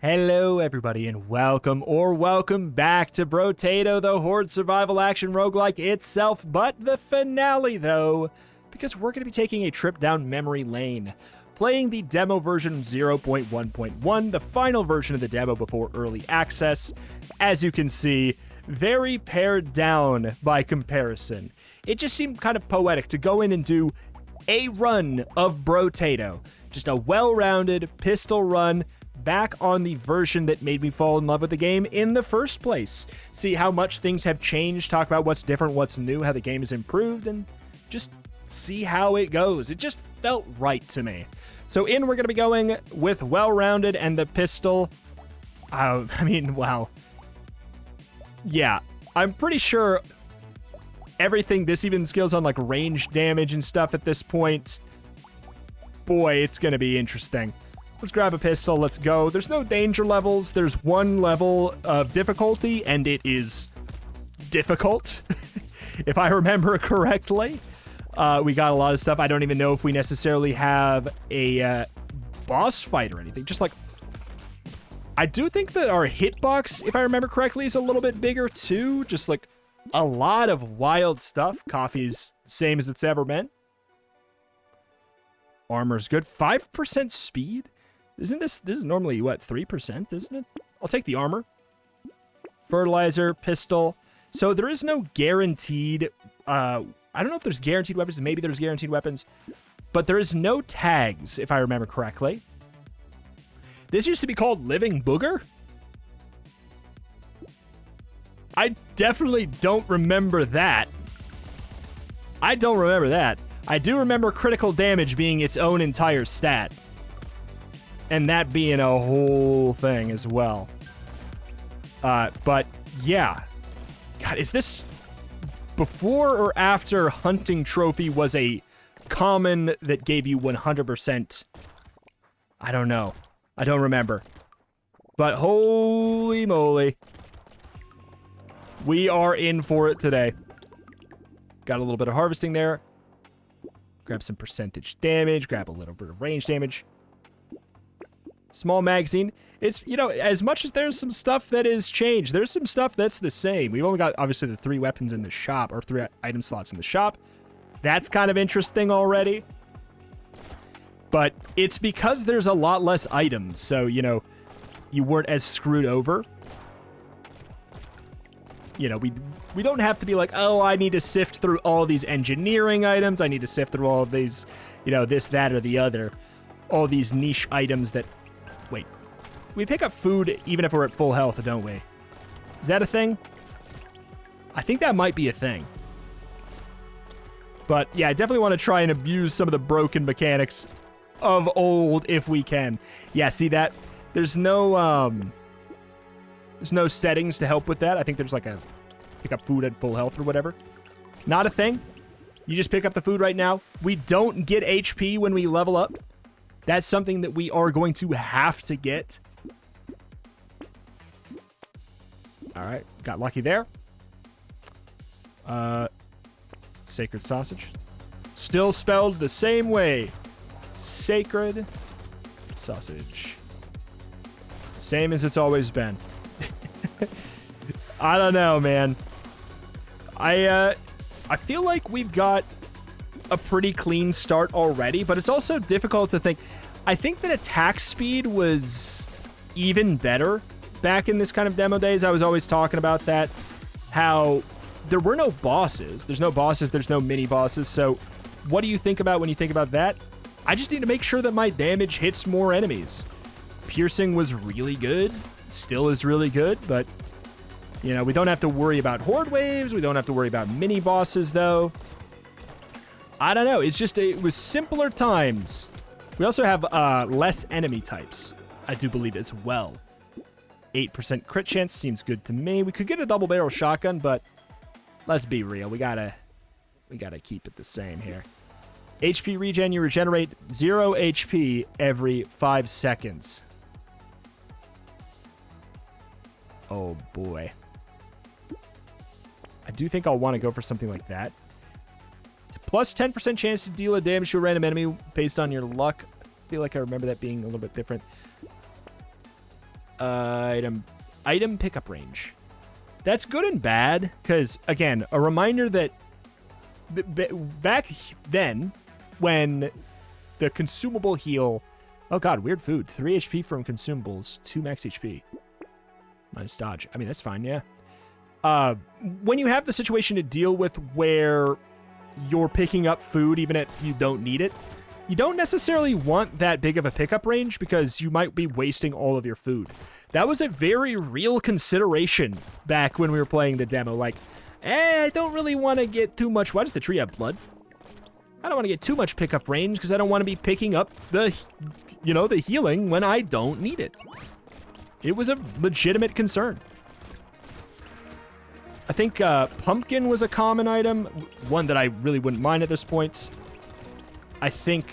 Hello everybody and welcome back to Brotato, the horde survival action roguelike itself, but the finale though, because we're going to be taking a trip down memory lane, playing the demo version 0.1.1, the final version of the demo before early access. As you can see, very pared down by comparison. It just seemed kind of poetic to go in and do a run of Brotato, just a well-rounded pistol run, back on the version that made me fall in love with the game in the first place. See how much things have changed, talk about what's different, what's new, how the game has improved, and just see how it goes. It just felt right to me. So we're going to be going with well-rounded and the pistol. Wow. Yeah, I'm pretty sure everything, this even skills on like range damage and stuff at this point. Boy, it's going to be interesting. Let's grab a pistol. Let's go. There's no danger levels. There's one level of difficulty, and it is difficult, if I remember correctly. We got a lot of stuff. I don't even know if we necessarily have a boss fight or anything. Just like, I do think that our hitbox, if I remember correctly, is a little bit bigger too. Just like a lot of wild stuff. Coffee's same as it's ever been. Armor's good. 5% speed? Isn't this is normally, what, 3%, isn't it? I'll take the armor. Fertilizer, pistol. So there is no guaranteed, I don't know if there's guaranteed weapons. Maybe there's guaranteed weapons. But there is no tags, if I remember correctly. This used to be called Living Booger? I definitely don't remember that. I don't remember that. I do remember critical damage being its own entire stat. And that being a whole thing as well. But yeah. God, is this before or after hunting trophy was a common that gave you 100%? I don't know. I don't remember. But holy moly. We are in for it today. Got a little bit of harvesting there. Grab some percentage damage. Grab a little bit of range damage. Small magazine. It's, you know, as much as there's some stuff that is changed, there's some stuff that's the same. We've only got, obviously, the 3 weapons in the shop, or 3 item slots in the shop. That's kind of interesting already. But it's because there's a lot less items, so, you know, you weren't as screwed over. You know, we don't have to be like, oh, I need to sift through all these engineering items. I need to sift through all of these, you know, this, that, or the other. All these niche items that... Wait, we pick up food even if we're at full health, don't we? Is that a thing? I think that might be a thing. But yeah, I definitely want to try and abuse some of the broken mechanics of old if we can. Yeah, see that? There's no settings to help with that. I think there's like a pick up food at full health or whatever. Not a thing. You just pick up the food right now. We don't get HP when we level up. That's something that we are going to have to get. All right, got lucky there. Sacred sausage. Still spelled the same way. Sacred sausage. Same as it's always been. I don't know, man. I feel like we've got a pretty clean start already, but it's also difficult to think. I think that attack speed was even better back in this kind of demo days. I was always talking about that, how there were no bosses. There's no bosses, there's no mini bosses. So what do you think about when you think about that? I just need to make sure that my damage hits more enemies. Piercing was really good, still is really good, but you know, we don't have to worry about horde waves. We don't have to worry about mini bosses though. I don't know. It's just, it was simpler times. We also have less enemy types, I do believe, as well. 8% crit chance seems good to me. We could get a double barrel shotgun, but let's be real. We gotta keep it the same here. HP regen, you regenerate 0 HP every 5 seconds. Oh boy. I do think I'll want to go for something like that. It's a plus 10% chance to deal a damage to a random enemy based on your luck. I feel like I remember that being a little bit different. Item pickup range. That's good and bad, because, again, a reminder that back then, when the consumable heal... Oh, God, weird food. 3 HP from consumables, 2 max HP. Minus dodge. I mean, that's fine, yeah. When you have the situation to deal with where you're picking up food even if you don't need it, you don't necessarily want that big of a pickup range because you might be wasting all of your food. That was a very real consideration back when we were playing the demo. Like, I don't really want to get too much... Why does the tree have blood? I don't want to get too much pickup range because I don't want to be picking up the, the healing when I don't need it. It was a legitimate concern. I think pumpkin was a common item, one that I really wouldn't mind at this point. I think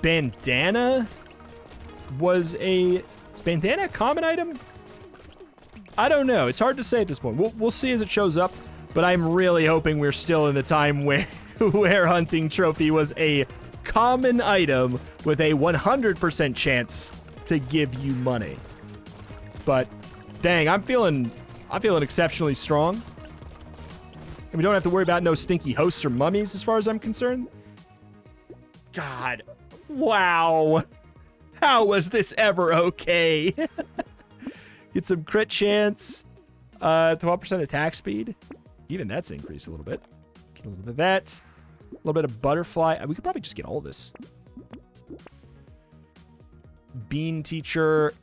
bandana was a... Is bandana a common item? I don't know. It's hard to say at this point. We'll see as it shows up, but I'm really hoping we're still in the time where where hunting trophy was a common item with a 100% chance to give you money. But dang, I'm feeling exceptionally strong. And we don't have to worry about no stinky hosts or mummies as far as I'm concerned. God. Wow. How was this ever okay? Get some crit chance. 12% attack speed. Even that's increased a little bit. Get a little bit of that. A little bit of butterfly. We could probably just get all this. Bean teacher.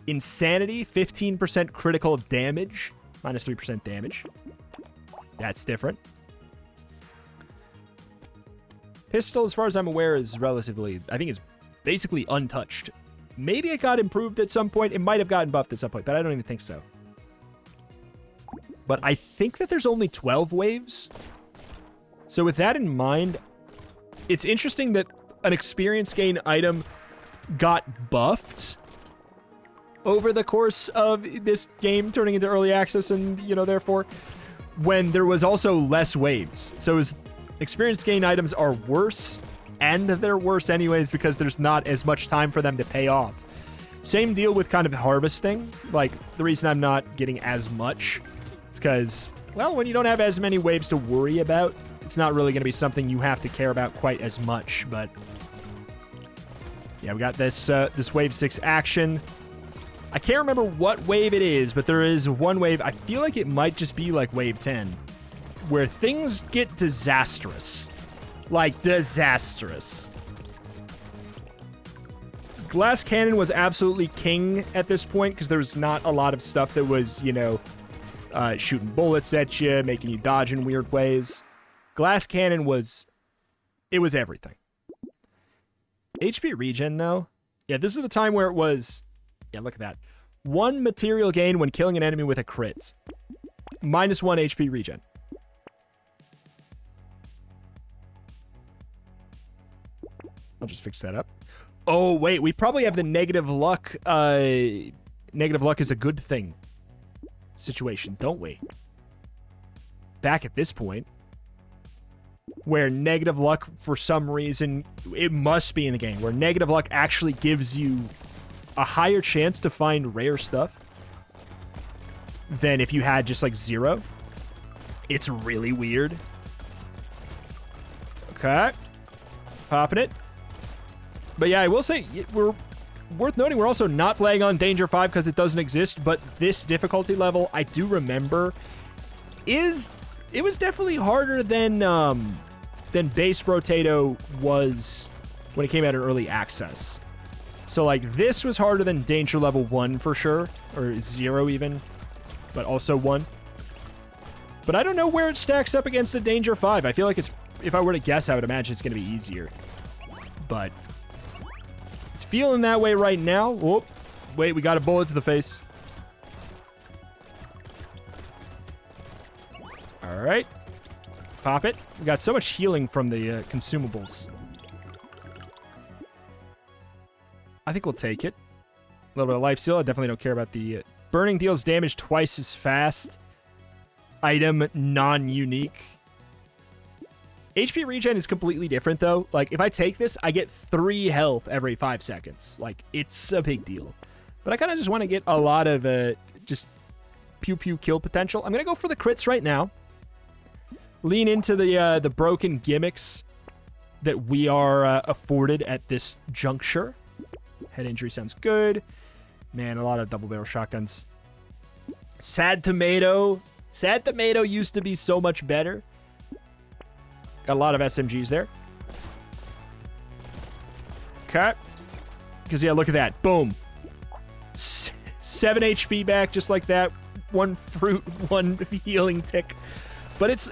Insanity. 15% critical damage. Minus 3% damage. That's different. Pistol, as far as I'm aware, is relatively... I think it's basically untouched. Maybe it got improved at some point. It might have gotten buffed at some point, but I don't even think so. But I think that there's only 12 waves. So with that in mind, it's interesting that an experience gain item got buffed over the course of this game turning into early access and, therefore, when there was also less waves. So experience gain items are worse, and they're worse anyways because there's not as much time for them to pay off. Same deal with kind of harvesting. Like, the reason I'm not getting as much is because, well, when you don't have as many waves to worry about, it's not really going to be something you have to care about quite as much. But yeah, we got this wave 6 action. I can't remember what wave it is, but there is one wave. I feel like it might just be like wave 10, where things get disastrous. Like, disastrous. Glass Cannon was absolutely king at this point because there was not a lot of stuff that was, shooting bullets at you, making you dodge in weird ways. Glass Cannon was everything. HP regen, though. Yeah, this is the time where it was... Yeah, look at that. 1 material gain when killing an enemy with a crit. Minus 1 HP regen. I'll just fix that up. Oh, wait. We probably have the negative luck. Negative luck is a good thing situation, don't we? Back at this point, where negative luck, for some reason, it must be in the game, where negative luck actually gives you a higher chance to find rare stuff than if you had just, like, 0. It's really weird. Okay. Popping it. But yeah, I will say, we're worth noting, we're also not playing on Danger 5 because it doesn't exist, but this difficulty level, I do remember, it was definitely harder than base Brotato was when it came out in early access. So, like, this was harder than Danger Level 1 for sure, or 0 even, but also 1. But I don't know where it stacks up against the Danger 5. I feel like if I were to guess, I would imagine it's going to be easier. But it's feeling that way right now. Whoop. Wait, we got a bullet to the face. All right. Pop it. We got so much healing from the consumables. I think we'll take it. A little bit of life steal. I definitely don't care about the... burning deals damage twice as fast. Item non-unique. HP regen is completely different, though. Like, if I take this, I get 3 health every 5 seconds. Like, it's a big deal. But I kind of just want to get a lot of just pew-pew kill potential. I'm going to go for the crits right now. Lean into the broken gimmicks that we are afforded at this juncture. Head injury sounds good. Man, a lot of double barrel shotguns. Sad Tomato. Sad Tomato used to be so much better. Got a lot of SMGs there. Okay. Because, yeah, look at that. Boom. 7 HP back just like that. 1 fruit, 1 healing tick. But it's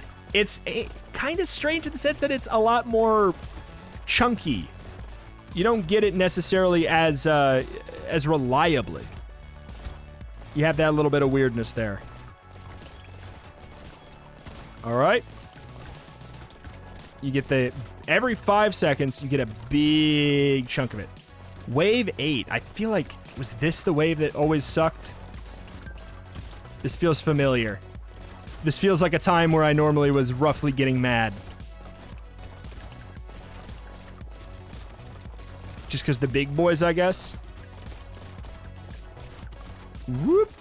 kind of strange in the sense that it's a lot more chunky. You don't get it necessarily as reliably. You have that little bit of weirdness there. All right. You get every 5 seconds, you get a big chunk of it. Wave 8. I feel like, was this the wave that always sucked? This feels familiar. This feels like a time where I normally was roughly getting mad. Just because the big boys, I guess. Whoop.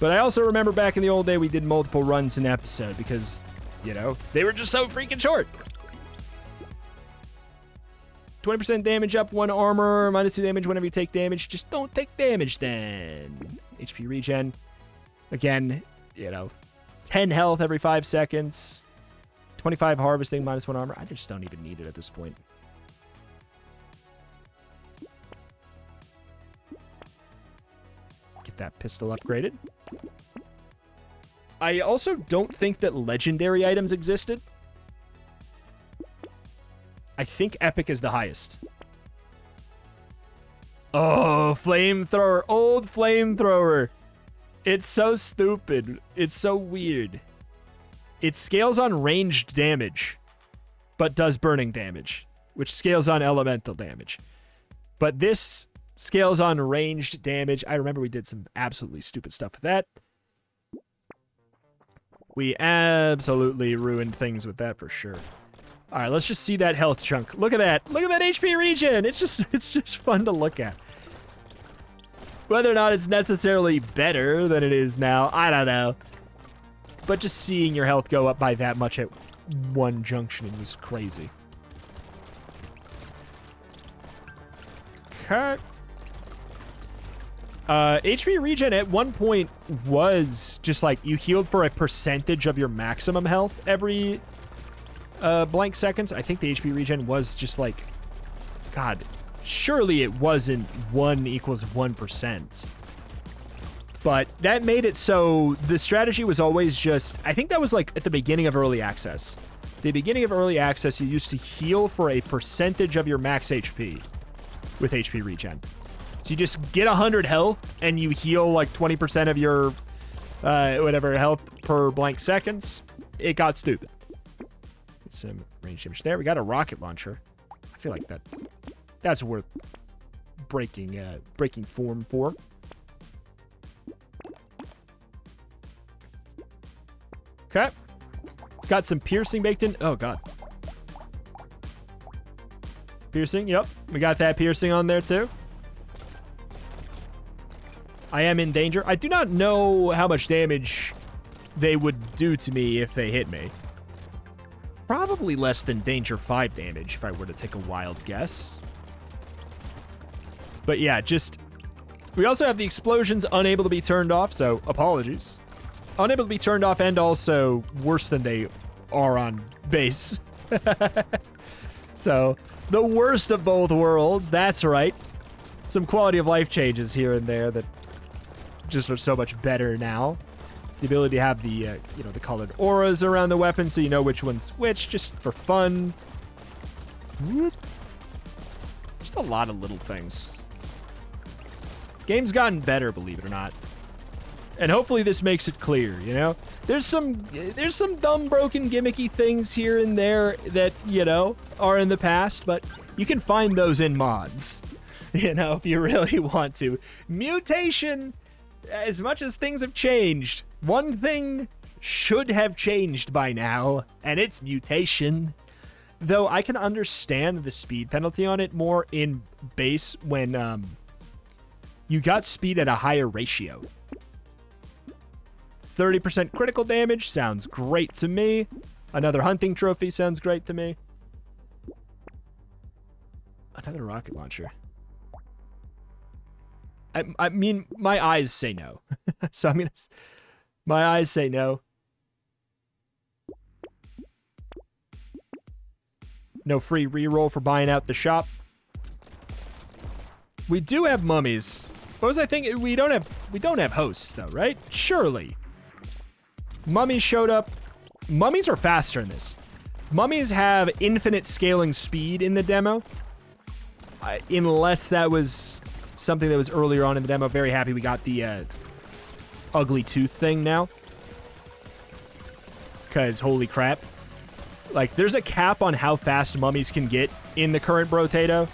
But I also remember back in the old day, we did multiple runs an episode because, you know, they were just so freaking short. 20% damage up, 1 armor, -2 damage whenever you take damage. Just don't take damage then. HP regen. Again, you know, 10 health every 5 seconds. 25 harvesting, -1 armor. I just don't even need it at this point. Get that pistol upgraded. I also don't think that legendary items existed. I think epic is the highest. Oh, flamethrower. Old flamethrower. It's so stupid. It's so weird. It scales on ranged damage, but does burning damage, which scales on elemental damage. But this scales on ranged damage. I remember we did some absolutely stupid stuff with that. We absolutely ruined things with that for sure. All right, let's just see that health chunk. Look at that. Look at that HP regen. It's just fun to look at. Whether or not it's necessarily better than it is now, I don't know. But just seeing your health go up by that much at one junction was crazy. Okay. HP regen at one point was just like you healed for a percentage of your maximum health every blank seconds. I think the HP regen was just like, God, surely it wasn't 1 equals 1%. But that made it so the strategy was always just, I think that was like at the beginning of early access. The beginning of early access, you used to heal for a percentage of your max HP with HP regen. So you just get 100 health and you heal like 20% of your whatever health per blank seconds. It got stupid. Some range damage there. We got a rocket launcher. I feel like that's worth breaking form for. Okay. It's got some piercing baked in. Oh, God. Piercing, yep. We got that piercing on there, too. I am in danger. I do not know how much damage they would do to me if they hit me. Probably less than Danger 5 damage, if I were to take a wild guess. But yeah, just... We also have the explosions unable to be turned off, so apologies. Unable to be turned off and also worse than they are on base. So, the worst of both worlds, that's right. Some quality of life changes here and there that just are so much better now. The ability to have the, you know, the colored auras around the weapon so you know which one's which, just for fun. Just a lot of little things. Game's gotten better, believe it or not. And hopefully this makes it clear, you know? There's some dumb, broken, gimmicky things here and there that, you know, are in the past, but you can find those in mods, you know, if you really want to. Mutation, as much as things have changed, one thing should have changed by now, and it's mutation. Though I can understand the speed penalty on it more in base when you got speed at a higher ratio. 30% critical damage sounds great to me. Another hunting trophy sounds great to me. Another rocket launcher. I mean, my eyes say no. So I'm gonna... My eyes say no. No free reroll for buying out the shop. We do have mummies. What was I thinking? We don't have hosts though, right? Surely. Mummies showed up. Mummies are faster in this. Mummies have infinite scaling speed in the demo. Unless that was something that was earlier on in the demo. Very happy we got the ugly tooth thing now. Because holy crap. Like, there's a cap on how fast mummies can get in the current Brotato.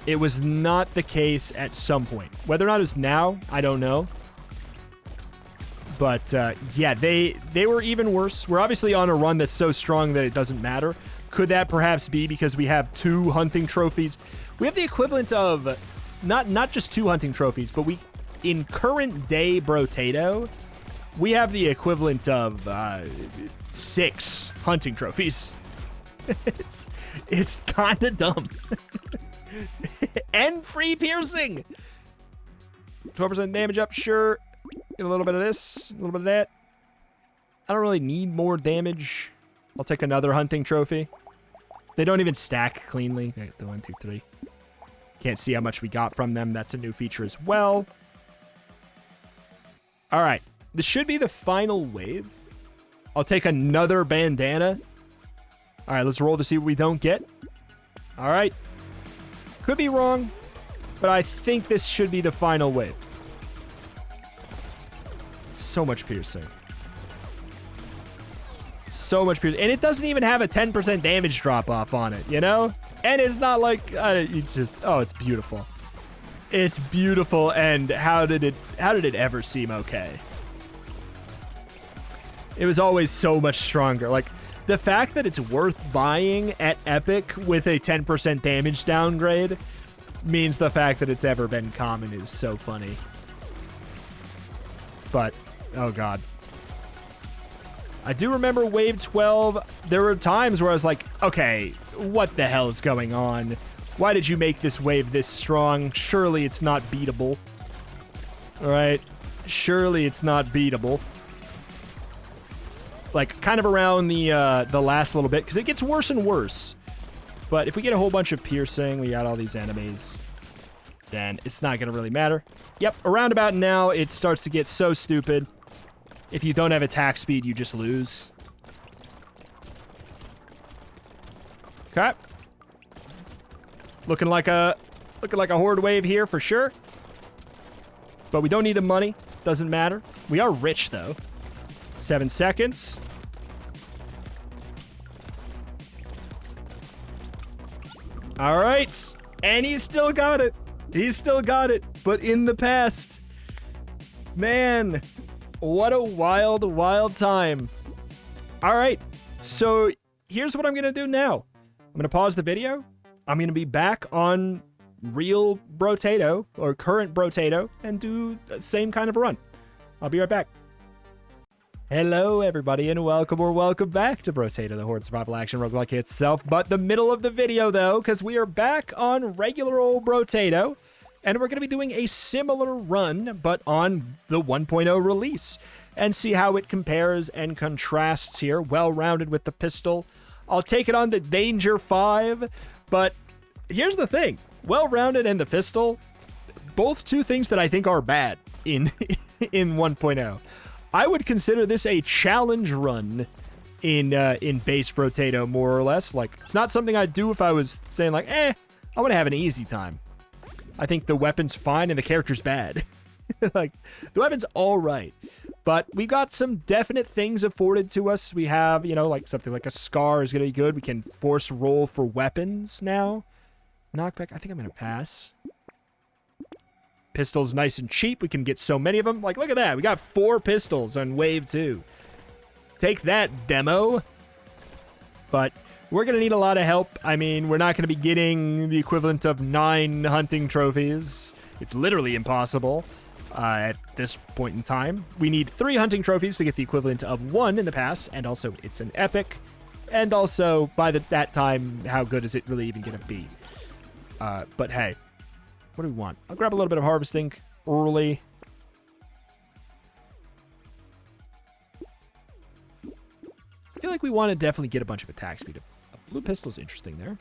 It was not the case at some point. Whether or not it's now, I don't know. But, yeah, they were even worse. We're obviously on a run that's so strong that it doesn't matter. Could that perhaps be because we have 2 hunting trophies? We have the equivalent of, not just 2 hunting trophies, but in current day Brotato, we have the equivalent of 6 hunting trophies. It's kind of dumb. And free piercing. 12% damage up, sure. Get a little bit of this, a little bit of that. I don't really need more damage. I'll take another hunting trophy. They don't even stack cleanly. The 1, 2, 3. Can't see how much we got from them. That's a new feature as well. All right. This should be the final wave. I'll take another bandana. All right, let's roll to see what we don't get. All right. Could be wrong, but I think this should be the final wave. So much piercing. So much piercing. And it doesn't even have a 10% damage drop off on it, you know? And it's not like, it's just, oh, it's beautiful. It's beautiful, and how did it ever seem okay? It was always so much stronger. Like, the fact that it's worth buying at Epic with a 10% damage downgrade means the fact that it's ever been common is so funny. But, oh god. I do remember Wave 12. There were times where I was like, okay, what the hell is going on? Why did you make this wave this strong? Surely it's not beatable. Alright? Surely it's not beatable. Like, kind of around the last little bit, because it gets worse and worse. But if we get a whole bunch of piercing, we got all these enemies, then it's not going to really matter. Yep, around about now, it starts to get so stupid. If you don't have attack speed, you just lose. Okay. Looking like a horde wave here for sure. But we don't need the money. Doesn't matter. We are rich, though. 7 seconds. All right. And he's still got it. He's still got it. But in the past. Man. What a wild, wild time. All right. So here's what I'm going to do now. I'm going to pause the video. I'm going to be back on real Brotato, or current Brotato, and do the same kind of a run. I'll be right back. Hello, everybody, and welcome back to Brotato, the Horde Survival Action Roguelike itself. But the middle of the video, though, because we are back on regular old Brotato, and we're going to be doing a similar run, but on the 1.0 release, and see how it compares and contrasts here. Well-rounded with the pistol. I'll take it on the Danger 5, but here's the thing. Well-rounded and the pistol, both two things that I think are bad in 1.0. I would consider this a challenge run in base Brotato, more or less. Like, it's not something I'd do if I was saying, like, I want to have an easy time. I think the weapon's fine and the character's bad. Like, the weapon's all right. But we got some definite things afforded to us. We have, you know, like something like a Scar is going to be good. We can force roll for weapons now. Knockback, I think I'm going to pass. Pistol's nice and cheap. We can get so many of them. Like, look at that. We got 4 pistols on Wave 2. Take that, demo. But we're going to need a lot of help. I mean, we're not going to be getting the equivalent of 9 hunting trophies. It's literally impossible at this point in time. We need 3 hunting trophies to get the equivalent of 1 in the past, and also it's an epic. And also, by that time, how good is it really even going to be? But hey, what do we want? I'll grab a little bit of harvesting early. I feel like we want to definitely get a bunch of attack speed. A blue pistol's interesting there.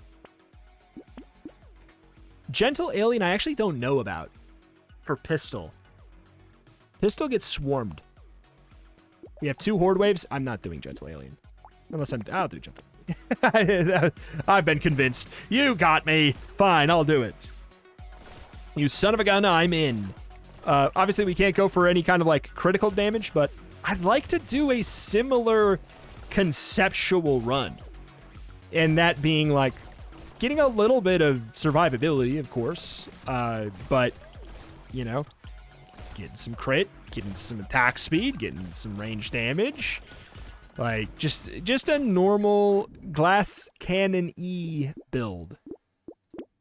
Gentle Alien, I actually don't know about for pistol. Pistol gets swarmed. We have 2 horde waves. I'm not doing Gentle Alien. Unless I'll do Gentle Alien. I've been convinced. You got me. Fine, I'll do it. You son of a gun, I'm in. Obviously, we can't go for any kind of, like, critical damage, but I'd like to do a similar conceptual run. And that being, like, getting a little bit of survivability, of course. But, you know, getting some crit, getting some attack speed, getting some range damage. Like, just a normal glass cannon E build.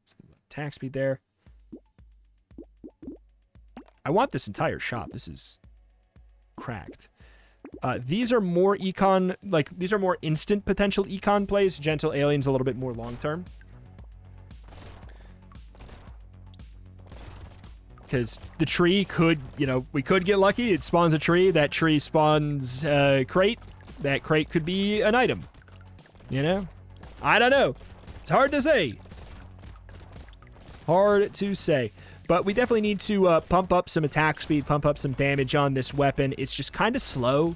Some attack speed there. I want this entire shop. This is cracked. These are more econ, like, these are more instant potential econ plays. Gentle Alien's a little bit more long-term. Because the tree could, you know, we could get lucky. It spawns a tree. That tree spawns a crate. That crate could be an item. You know? I don't know. It's hard to say. Hard to say. But we definitely need to pump up some attack speed, pump up some damage on this weapon. It's just kind of slow.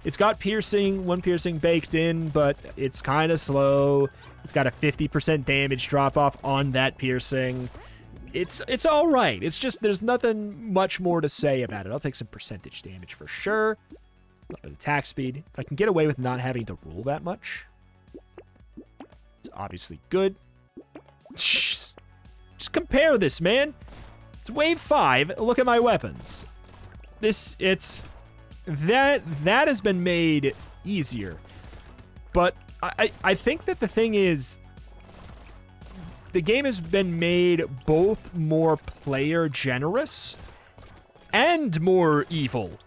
It's got piercing, 1 piercing baked in, but it's kind of slow. It's got a 50% damage drop-off on that piercing. It's all right. It's just there's nothing much more to say about it. I'll take some percentage damage for sure. A little bit of attack speed. If I can get away with not having to roll that much, it's obviously good. Just compare this, man. It's wave 5. Look at my weapons. That has been made easier. But I think that the thing is, the game has been made both more player generous and more evil.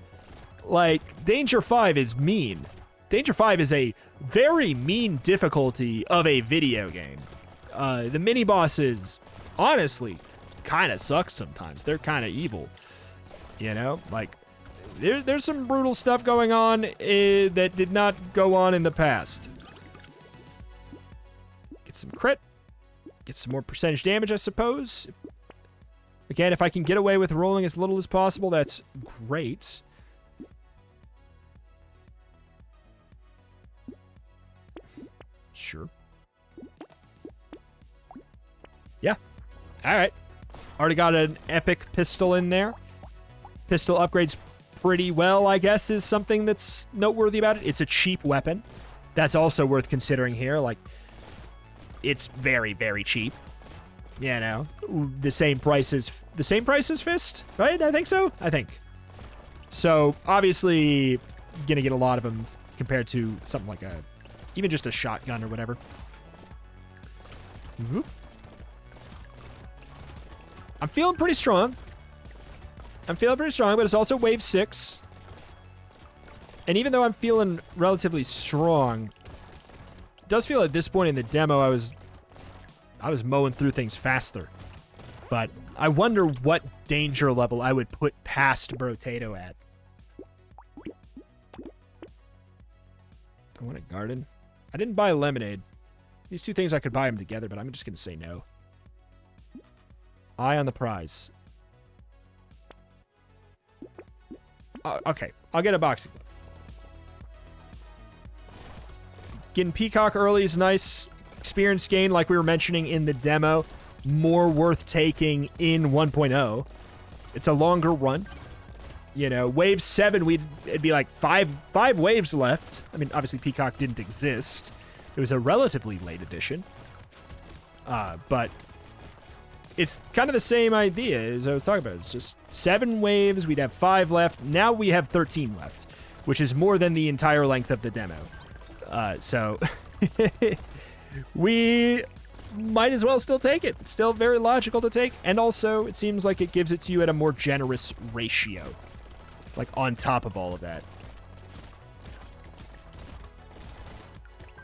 Like, Danger 5 is mean. Danger 5 is a very mean difficulty of a video game. The mini-bosses, honestly, kind of suck sometimes. They're kind of evil. You know? Like, there's some brutal stuff going on that did not go on in the past. Get some crit. Get some more percentage damage, I suppose. Again, if I can get away with rolling as little as possible, that's great. Sure. Yeah. All right. Already got an epic pistol in there. Pistol upgrades pretty well, I guess, is something that's noteworthy about it. It's a cheap weapon. That's also worth considering here. Like, it's very, very cheap. You know, the same price as Fist, right? I think so. So, obviously, gonna get a lot of them compared to something like even just a shotgun or whatever. Mm-hmm. I'm feeling pretty strong. But it's also wave 6. And even though I'm feeling relatively strong, it does feel at this point in the demo I was mowing through things faster. But I wonder what danger level I would put past Brotato at. I want a garden. I didn't buy lemonade. These two things I could buy them together, but I'm just going to say no. Eye on the prize. Okay, I'll get a boxing glove. Getting Peacock early is nice. Experience gain, like we were mentioning in the demo, more worth taking in 1.0. It's a longer run. You know, wave 7, it'd be like five waves left. I mean, obviously Peacock didn't exist. It was a relatively late addition. But it's kind of the same idea as I was talking about. It's just 7 waves. We'd have 5 left. Now we have 13 left. which is more than the entire length of the demo. So we might as well still take it. It's still very logical to take, and also it seems like it gives it to you at a more generous ratio, like on top of all of that.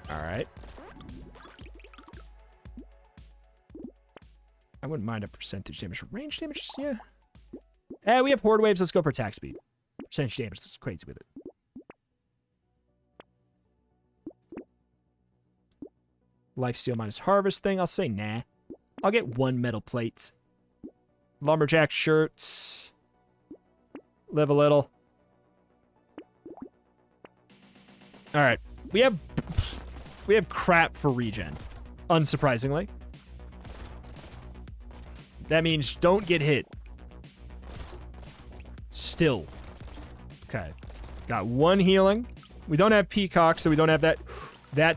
All right. I wouldn't mind a percentage damage. Range damage, yeah. We have horde waves. Let's go for attack speed. Percentage damage, that's crazy with it. Lifesteal minus harvest thing, I'll say nah. I'll get 1 metal plate. Lumberjack shirts. Live a little. Alright. We have crap for regen. Unsurprisingly. That means don't get hit. Still. Okay. Got 1 healing. We don't have Peacock, so we don't have that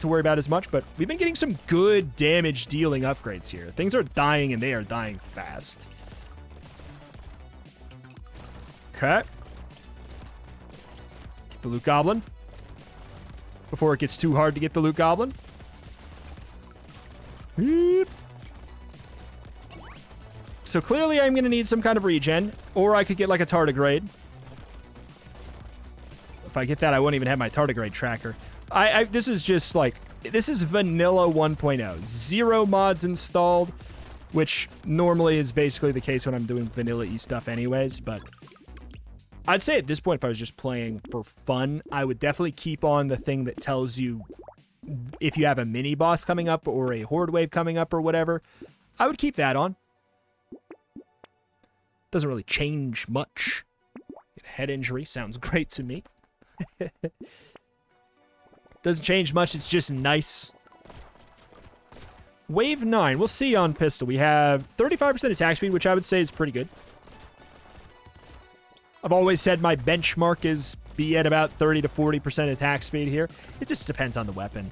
to worry about as much, but we've been getting some good damage dealing upgrades here. Things are dying, and they are dying fast. Okay. Get the Loot Goblin. Before it gets too hard to get the Loot Goblin. So clearly I'm going to need some kind of regen, or I could get like a tardigrade. If I get that, I won't even have my tardigrade tracker. This is just like, this is vanilla 1.0. 0 mods installed, which normally is basically the case when I'm doing vanilla-y stuff anyways, but I'd say at this point, if I was just playing for fun, I would definitely keep on the thing that tells you if you have a mini-boss coming up or a horde wave coming up or whatever. I would keep that on. Doesn't really change much. Get a head injury, sounds great to me. Doesn't change much, it's just nice. Wave 9, we'll see on pistol. We have 35% attack speed, which I would say is pretty good. I've always said my benchmark is be at about 30 to 40% attack speed here. It just depends on the weapon.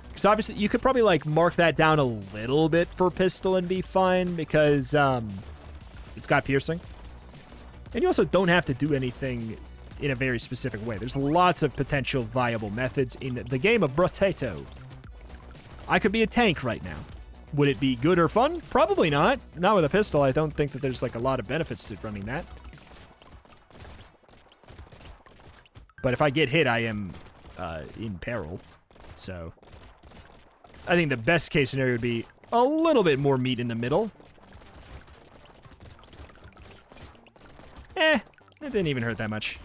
Because obviously, you could probably like mark that down a little bit for pistol and be fine, because it's got piercing. And you also don't have to do anything in a very specific way. There's lots of potential viable methods in the game of Brotato. I could be a tank right now. Would it be good or fun? Probably not. Not with a pistol. I don't think that there's like a lot of benefits to running that. But if I get hit, I am in peril. So I think the best case scenario would be a little bit more meat in the middle. It didn't even hurt that much.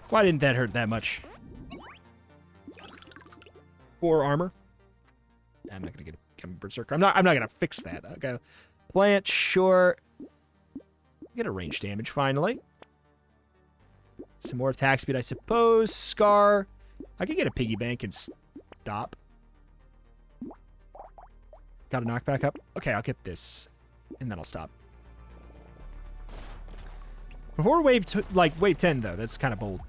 Why didn't that hurt that much? 4 armor. I'm not gonna get a berserker. I'm not gonna fix that. Okay. Plant, sure. Get a range damage finally. Some more attack speed, I suppose. Scar. I could get a piggy bank and stop. Got a knockback up. Okay, I'll get this, and then I'll stop. Before wave 10 though, that's kind of bold.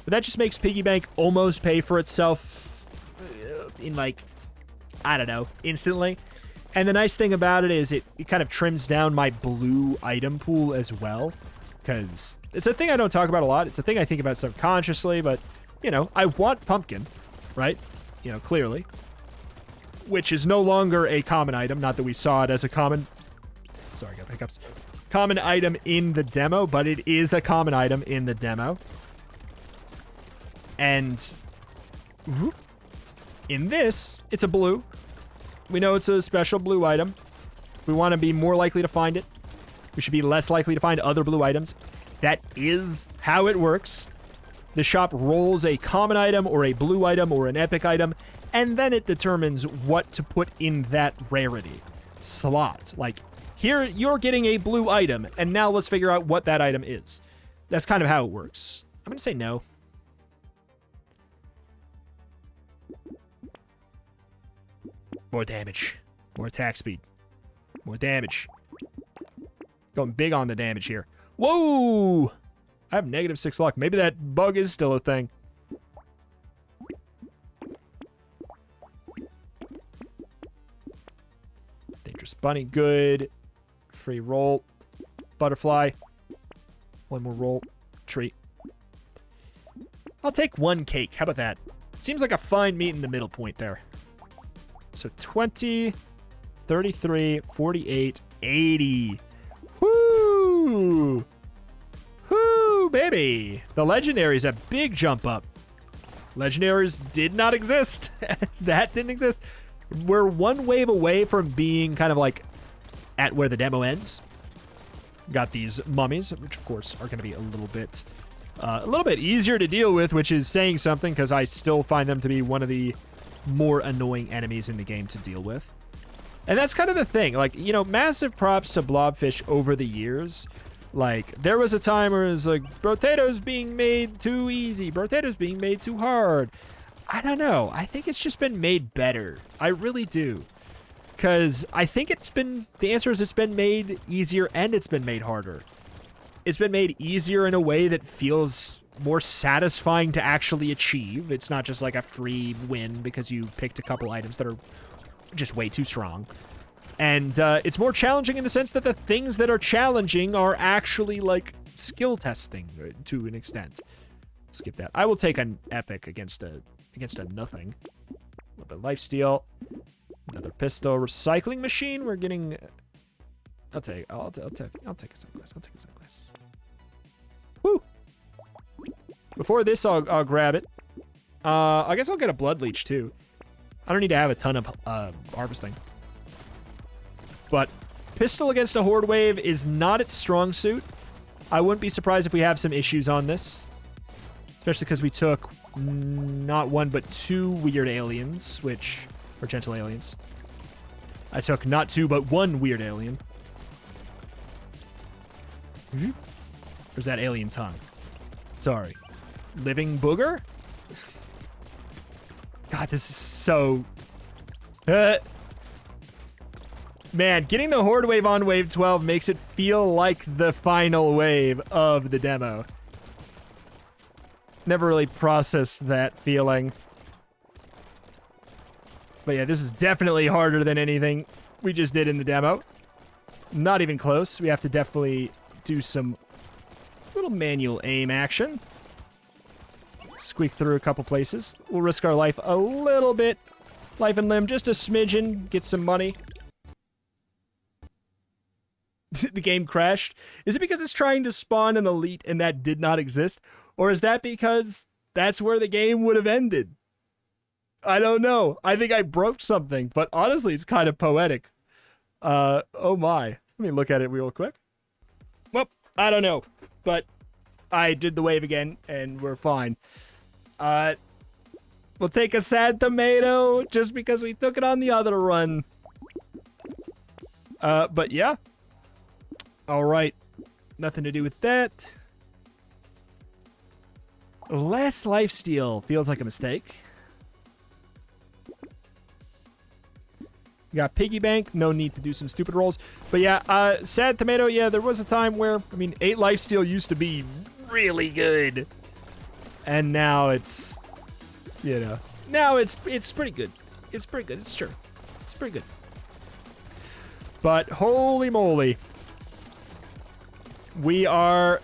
But that just makes piggy bank almost pay for itself in like, I don't know, instantly. And the nice thing about it is it kind of trims down my blue item pool as well. Because it's a thing I don't talk about a lot. It's a thing I think about subconsciously, but, you know, I want pumpkin, right? You know, clearly. Which is no longer a common item. Not that we saw it as a common... Sorry, I got hiccups. Common item in the demo, but it is a common item in the demo. And in this, it's a blue. We know it's a special blue item. We want to be more likely to find it. We should be less likely to find other blue items. That is how it works. The shop rolls a common item or a blue item or an epic item, and then it determines what to put in that rarity slot. Like, here, you're getting a blue item, and now let's figure out what that item is. That's kind of how it works. I'm going to say no. More damage. More attack speed. More damage. Going big on the damage here. Whoa! I have -6 luck. Maybe that bug is still a thing. Dangerous bunny. Good. Free roll. Butterfly. One more roll. Tree. I'll take 1 cake. How about that? Seems like a fine meet in the middle point there. So 20, 33, 48, 80. Woo! Woo, baby. The legendaries a big jump up. Legendaries did not exist. That didn't exist. We're 1 wave away from being kind of like at where the demo ends. Got these mummies, which of course are going to be a little bit easier to deal with, which is saying something because I still find them to be one of the more annoying enemies in the game to deal with. And that's kind of the thing. Like, you know, massive props to Blobfish over the years. Like, there was a time where it was like, Brotato's being made too easy. Brotato's being made too hard. I don't know. I think it's just been made better. I really do. Because I think the answer is it's been made easier and it's been made harder. It's been made easier in a way that feels more satisfying to actually achieve. It's not just like a free win because you picked a couple items that are just way too strong. And it's more challenging in the sense that the things that are challenging are actually like skill testing to an extent. Skip that. I will take an epic against a nothing. A little bit of lifesteal. Another pistol. Recycling machine. We're getting... I'll take a sunglass. I'll take a sunglasses. Woo! Before this, I'll grab it. I guess I'll get a blood leech too. I don't need to have a ton of harvesting. But pistol against a horde wave is not its strong suit. I wouldn't be surprised if we have some issues on this. Especially because we took not 1 but 2 weird aliens, or gentle aliens. I took not 2 but 1 weird alien. Where's that alien tongue? Sorry. Living booger? God, this is so... Man, getting the horde wave on wave 12 makes it feel like the final wave of the demo. Never really processed that feeling. But yeah, this is definitely harder than anything we just did in the demo. Not even close. We have to definitely do some little manual aim action. Squeak through a couple places. We'll risk our life a little bit. Life and limb, just a smidgen. Get some money. The game crashed. Is it because it's trying to spawn an elite and that did not exist? Or is that because that's where the game would have ended? I don't know. I think I broke something, but honestly, it's kind of poetic. Oh my. Let me look at it real quick. Well, I don't know, but I did the wave again, and we're fine. We'll take a sad tomato just because we took it on the other run. But yeah. All right. Nothing to do with that. Less lifesteal feels like a mistake. We got piggy bank. No need to do some stupid rolls. But yeah, sad tomato. Yeah, there was a time where, I mean, 8 lifesteal used to be really good. And now it's, you know, now it's pretty good. It's pretty good. It's true. It's pretty good. But holy moly. We are...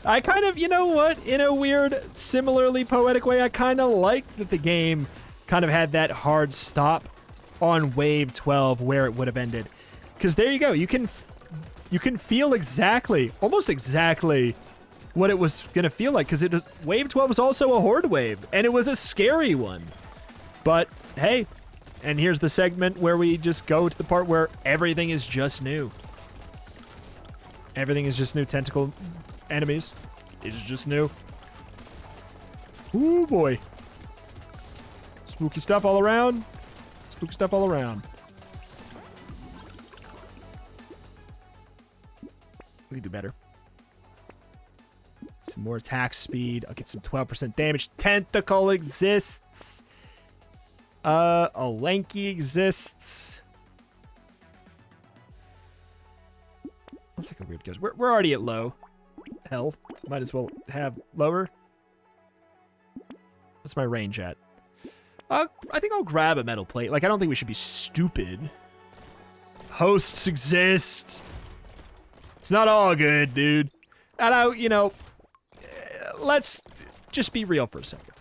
I kind of, you know what? In a weird, similarly poetic way, I kind of like that the game kind of had that hard stop on wave 12 where it would have ended. Because there you go. You can feel exactly, almost exactly what it was going to feel like. Because wave 12 was also a horde wave. And it was a scary one. But, hey. And here's the segment where we just go to the part where everything is just new. Everything is just new. Tentacle enemies is just new. Ooh, boy. Spooky stuff all around. Spooky stuff all around. We can do better. Some more attack speed. I'll get some 12% damage. Tentacle exists. A lanky exists. Let's take a weird guess. We're already at low health. Might as well have lower. What's my range at? I think I'll grab a metal plate. Like, I don't think we should be stupid. Hosts exist. It's not all good, dude. And you know, let's just be real for a second.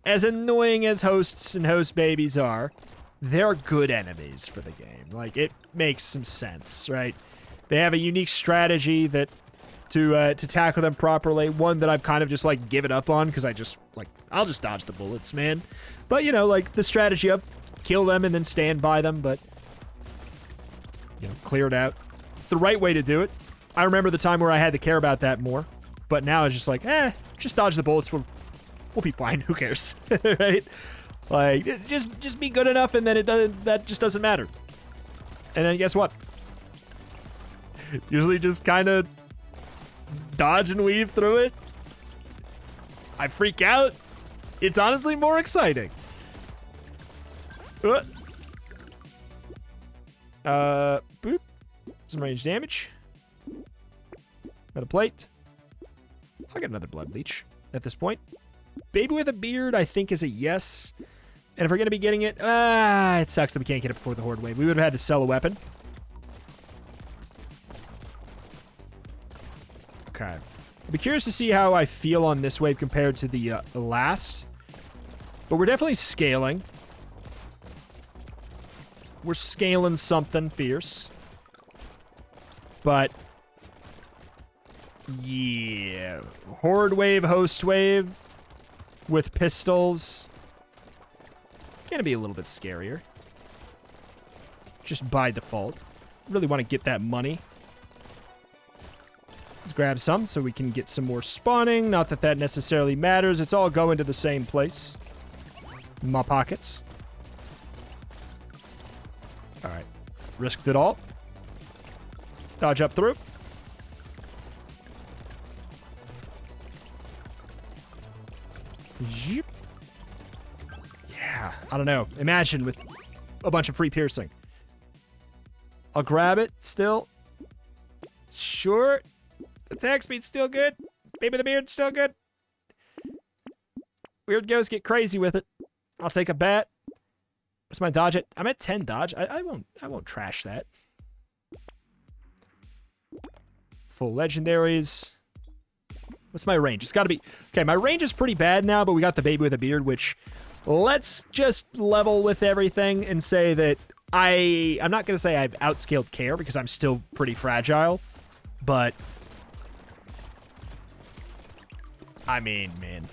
As annoying as hosts and host babies are, they're good enemies for the game. Like, it makes some sense, right? They have a unique strategy that to tackle them properly. One that I've kind of just, like, given up on because I just, like, I'll just dodge the bullets, man. But, you know, like, the strategy of kill them and then stand by them, but, you know, clear it out. It's the right way to do it. I remember the time where I had to care about that more, but now it's just like, just dodge the bullets. We'll be fine. Who cares, right? Like, just be good enough, and then that just doesn't matter. And then guess what? Usually just kind of dodge and weave through it. I freak out. It's honestly more exciting. Boop. Some range damage. Got a plate. I'll get another blood leech at this point. Baby with a beard, I think, is a yes. And if we're going to be getting it, it sucks that we can't get it before the horde wave. We would have had to sell a weapon. Okay. I'll be curious to see how I feel on this wave compared to the last. But we're definitely scaling. We're scaling something fierce. But yeah. Horde wave, host wave with pistols. Gonna be a little bit scarier. Just by default. Really want to get that money. Let's grab some so we can get some more spawning. Not that that necessarily matters. It's all going to the same place. My pockets. Alright. Risked it all. Dodge up through. Yep. Yeah, I don't know. Imagine with a bunch of free piercing. I'll grab it still. Sure. Attack speed's still good. Baby the beard's still good. Weird ghosts get crazy with it. I'll take a bat. What's my dodge at? I'm at 10 dodge. I won't trash that. Full legendaries. What's my range? It's got to be... Okay, my range is pretty bad now, but we got the baby with a beard, which... Let's just level with everything and say that I'm not going to say I've outscaled care because I'm still pretty fragile, but... I mean, man.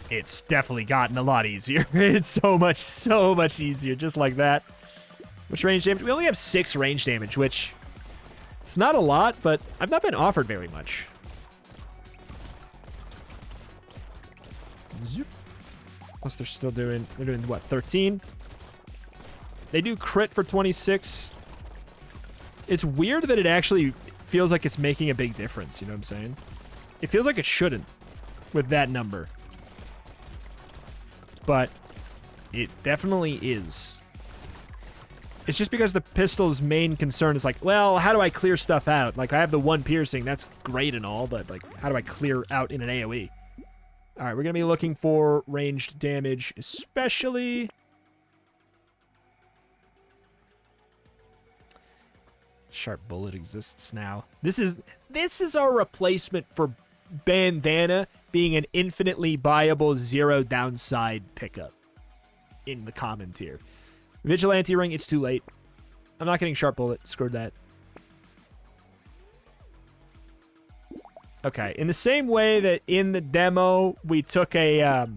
It's definitely gotten a lot easier. It's so much easier, just like that. Which range damage? We only have 6 range damage, which... It's not a lot, but I've not been offered very much. Zoop. Plus they're still doing... They're doing, what, 13? They do crit for 26. It's weird that it actually feels like it's making a big difference, you know what I'm saying? It feels like it shouldn't with that number. But it definitely is. It's just because the pistol's main concern is like, well, how do I clear stuff out? Like, I have the 1 piercing, that's great and all, but, like, how do I clear out in an AoE? Alright, we're going to be looking for ranged damage, especially... Sharp bullet exists now. This is our replacement for bandana being an infinitely buyable 0 downside pickup in the common tier. Vigilante ring, it's too late. I'm not getting sharp bullet. Screwed that. Okay, in the same way that in the demo we took a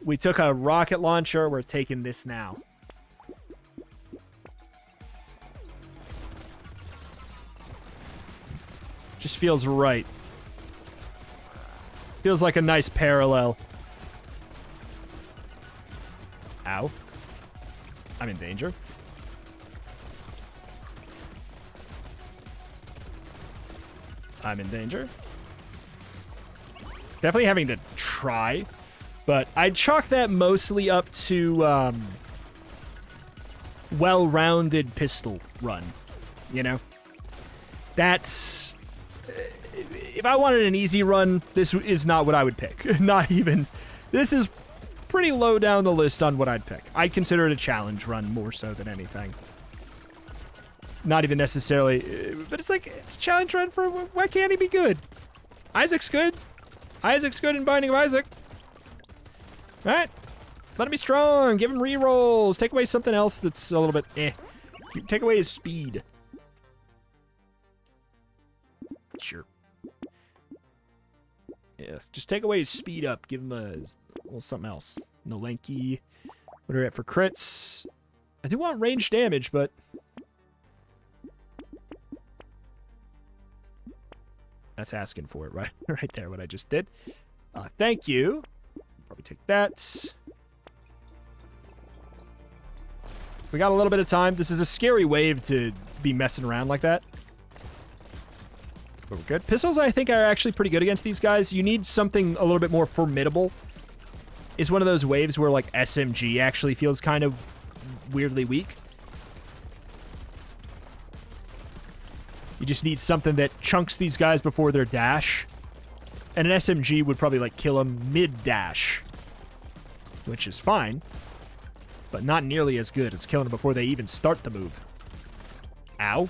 rocket launcher, we're taking this now. Just feels right. Feels like a nice parallel. Ow. I'm in danger. I'm in danger. Definitely having to try, but I'd chalk that mostly up to well-rounded pistol run, you know? That's... If I wanted an easy run, this is not what I would pick. Not even... This is pretty low down the list on what I'd pick. I'd consider it a challenge run more so than anything. Not even necessarily, but it's like, it's a challenge run for, why can't he be good? Isaac's good. Isaac's good in Binding of Isaac. All right. Let him be strong. Give him rerolls. Take away something else that's a little bit eh. Take away his speed. Sure. Yeah, just take away his speed up. Give him a little something else. No lanky. What are we at for crits? I do want range damage, but... That's asking for it, right? Right there, what I just did. Thank you. Probably take that. We got a little bit of time. This is a scary wave to be messing around like that. But we're good. Pistols, I think, are actually pretty good against these guys. You need something a little bit more formidable. It's one of those waves where, like, SMG actually feels kind of weirdly weak. You just need something that chunks these guys before their dash. And an SMG would probably, like, kill them mid-dash. Which is fine. But not nearly as good as killing them before they even start the move. Ow.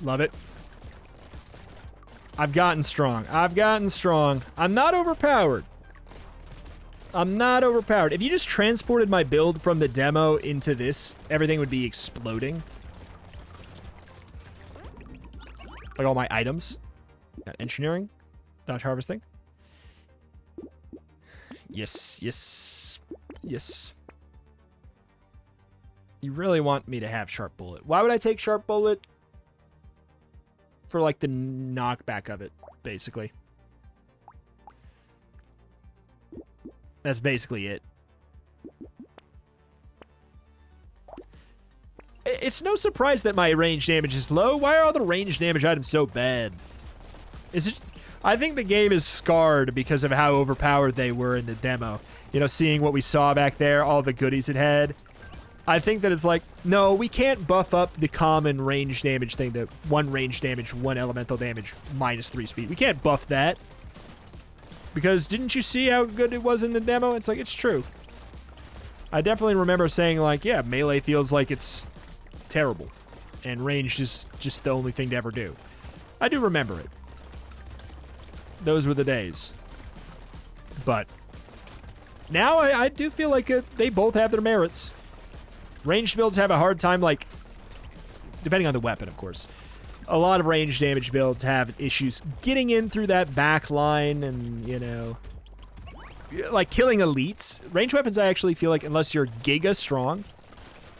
Love it. I've gotten strong. I've gotten strong. I'm not overpowered. I'm not overpowered. If you just transported my build from the demo into this, everything would be exploding. Like all my items. Got engineering. Dodge harvesting. Yes, yes, yes. You really want me to have sharp bullet. Why would I take sharp bullet? For like the knockback of it, basically. That's basically it. It's no surprise that my range damage is low. Why are all the range damage items so bad? Is it? I think the game is scarred because of how overpowered they were in the demo. You know, seeing what we saw back there, all the goodies it had. I think that it's like, no, we can't buff up the common range damage thing, the 1 range damage, 1 elemental damage, -3 speed. We can't buff that. Because didn't you see how good it was in the demo? It's like, it's true. I definitely remember saying, like, yeah, melee feels like it's terrible. And range is just the only thing to ever do. I do remember it. Those were the days. But now I do feel like they both have their merits. Ranged builds have a hard time, like, depending on the weapon, of course. A lot of range damage builds have issues getting in through that back line and, you know, like killing elites. Range weapons, I actually feel like, unless you're giga strong,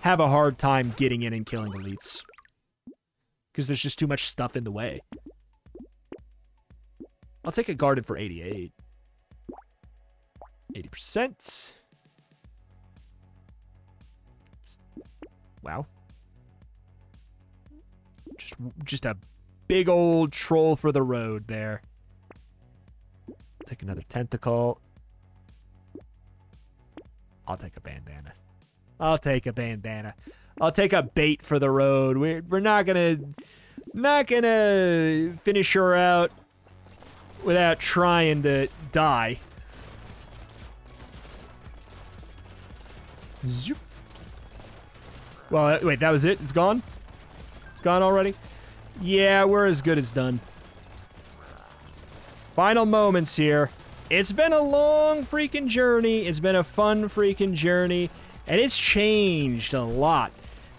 have a hard time getting in and killing elites. Because there's just too much stuff in the way. I'll take a Garden for 88. 80%. Wow. Just a big old troll for the road there. Take another tentacle. I'll take a bandana. I'll take a bandana. I'll take a bait for the road. We're not gonna finish her out without trying to die. Zoop. Well, wait, that was it? It's gone? It's gone already? Yeah, we're as good as done. Final moments here. It's been a long freaking journey. It's been a fun freaking journey. And it's changed a lot.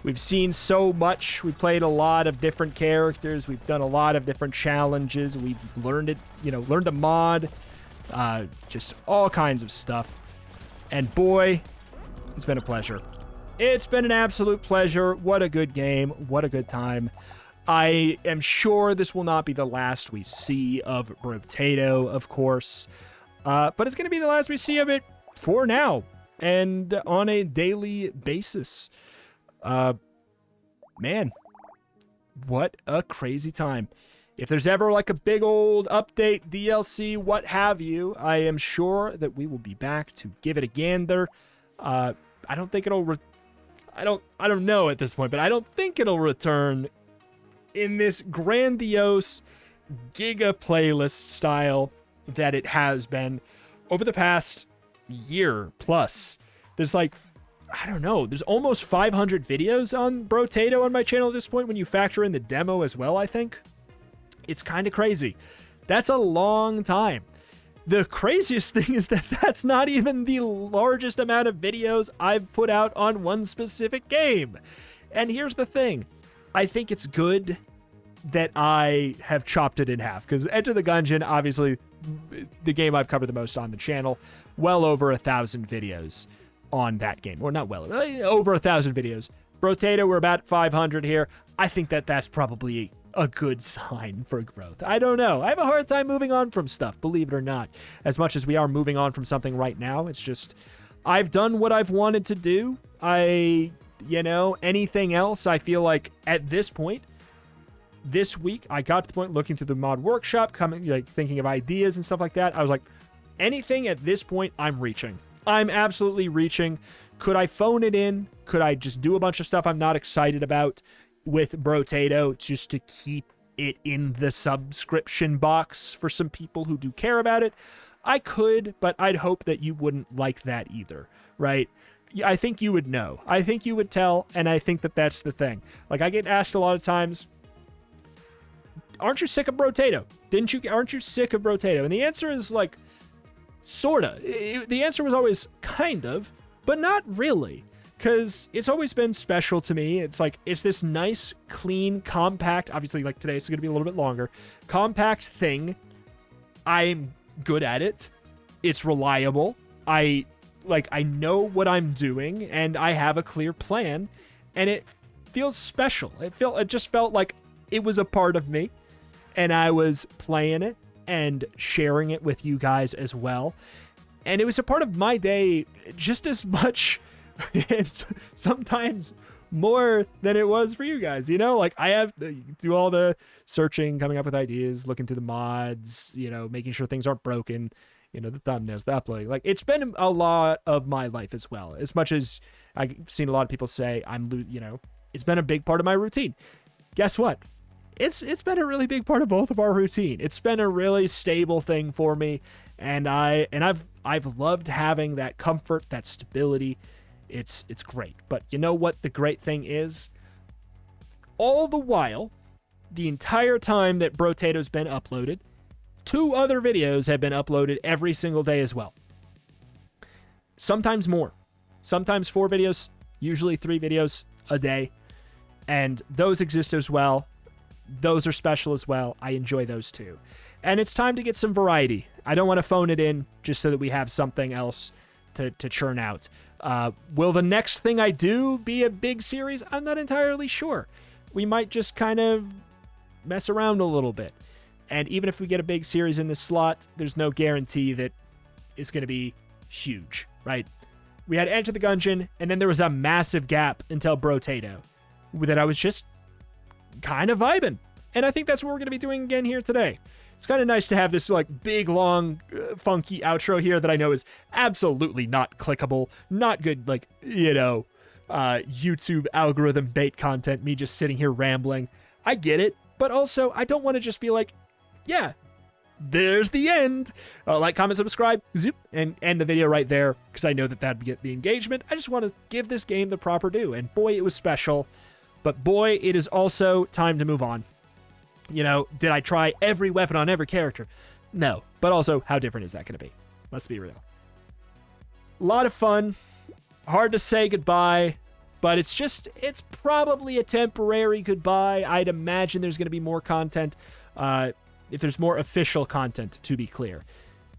We've seen so much. We've played a lot of different characters. We've done a lot of different challenges. We've learned it, you know, learned a mod. Just all kinds of stuff. And boy, it's been a pleasure. It's been an absolute pleasure. What a good game. What a good time. I am sure this will not be the last we see of Brotato, of course. But it's going to be the last we see of it for now. And on a daily basis. Man. What a crazy time. If there's ever like a big old update, DLC, what have you, I am sure that we will be back to give it a gander. I don't think it'll... I don't know at this point, but I don't think it'll return in this grandiose Giga playlist style. that it has been over the past year plus. There's like, I don't know, there's almost 500 videos on Brotato on my channel at this point when you factor in the demo as well, I think. It's kind of crazy. That's a long time. The craziest thing is that that's not even the largest amount of videos I've put out on one specific game. And here's the thing. I think it's good that I have chopped it in half, because Enter the Gungeon, obviously, the game I've covered the most on the channel, well over 1,000 videos on that game. Or not well, over 1,000 videos. Brotato, we're about 500 here. I think that that's probably a good sign for growth. I don't know. I have a hard time moving on from stuff, believe it or not. As much as we are moving on from something right now, it's just, I've done what I've wanted to do. Anything else, I feel like at this point, this week, I got to the point looking through the mod workshop, thinking of ideas and stuff like that. I was like, anything at this point, I'm reaching. I'm absolutely reaching. Could I phone it in? Could I just do a bunch of stuff I'm not excited about with Brotato just to keep it in the subscription box for some people who do care about it? I could, but I'd hope that you wouldn't like that either, right? I think you would know. I think you would tell, and I think that that's the thing. Like, I get asked a lot of times, aren't you sick of Brotato? Aren't you sick of Brotato? And the answer is like, sorta. The answer was always kind of, but not really. Because it's always been special to me. It's like, it's this nice, clean, compact, obviously like today it's going to be a little bit longer, compact thing. I'm good at it. It's reliable. I know what I'm doing, and I have a clear plan, and it feels special. It just felt like it was a part of me, and I was playing it and sharing it with you guys as well. And it was a part of my day just as much, and sometimes more than it was for you guys. Like, I have to do all the searching, coming up with ideas, looking through the mods, making sure things aren't broken, the thumbnails, the uploading. Like, it's been a lot of my life as well. As much as I've seen a lot of people say it's been a big part of my routine. Guess what? It's been a really big part of both of our routine. It's been a really stable thing for me, and I've loved having that comfort, that stability. It's great. But you know what the great thing is? All the while, the entire time that Brotato's been uploaded, 2 other videos have been uploaded every single day as well. Sometimes more. Sometimes 4 videos, usually 3 videos a day. And those exist as well. Those are special as well. I enjoy those too. And it's time to get some variety. I don't want to phone it in just so that we have something else to churn out. Will the next thing I do be a big series? I'm not entirely sure. We might just kind of mess around a little bit. And even if we get a big series in this slot, there's no guarantee that it's going to be huge, right? We had Enter the Gungeon, and then there was a massive gap until Brotato that I was just kind of vibing. And I think that's what we're going to be doing again here today. It's kind of nice to have this like big, long, funky outro here that I know is absolutely not clickable, not good, YouTube algorithm bait content, me just sitting here rambling. I get it, but also I don't want to just be like, yeah, there's the end. Like, comment, subscribe, zoop, and end the video right there, because I know that that'd get the engagement. I just want to give this game the proper due, and boy, it was special. But boy, it is also time to move on. Did I try every weapon on every character? No. But also, how different is that going to be? Let's be real. A lot of fun. Hard to say goodbye. But it's probably a temporary goodbye. I'd imagine there's going to be more content. If there's more official content, to be clear.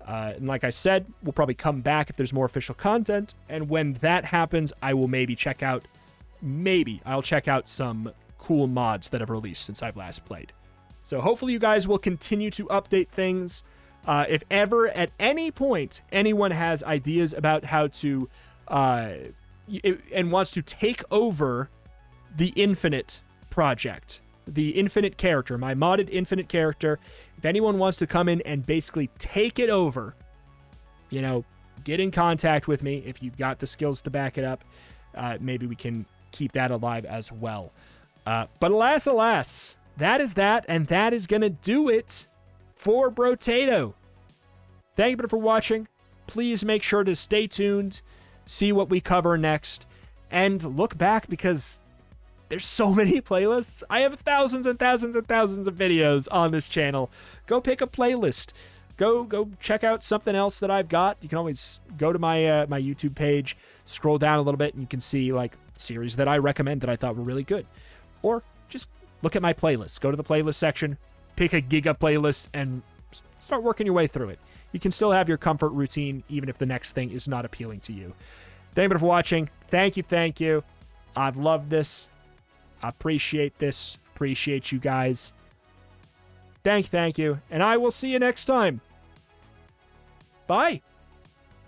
And like I said, we'll probably come back if there's more official content. And when that happens, I will I'll check out some cool mods that have released since I've last played. So hopefully you guys will continue to update things. If ever at any point anyone has ideas about how to and wants to take over the Infinite project, the Infinite character, my modded Infinite character, if anyone wants to come in and basically take it over, get in contact with me. If you've got the skills to back it up, maybe we can keep that alive as well. But alas, that is that, and that is going to do it for Brotato. Thank you for watching. Please make sure to stay tuned, see what we cover next, and look back because there's so many playlists. I have thousands and thousands and thousands of videos on this channel. Go pick a playlist. Go check out something else that I've got. You can always go to my my YouTube page, scroll down a little bit, and you can see like series that I recommend that I thought were really good. Or just look at my playlist. Go to the playlist section, pick a Giga playlist, and start working your way through it. You can still have your comfort routine even if the next thing is not appealing to you. Thank you for watching. Thank you. I've loved this. I appreciate this. Appreciate you guys. Thank you. And I will see you next time. Bye.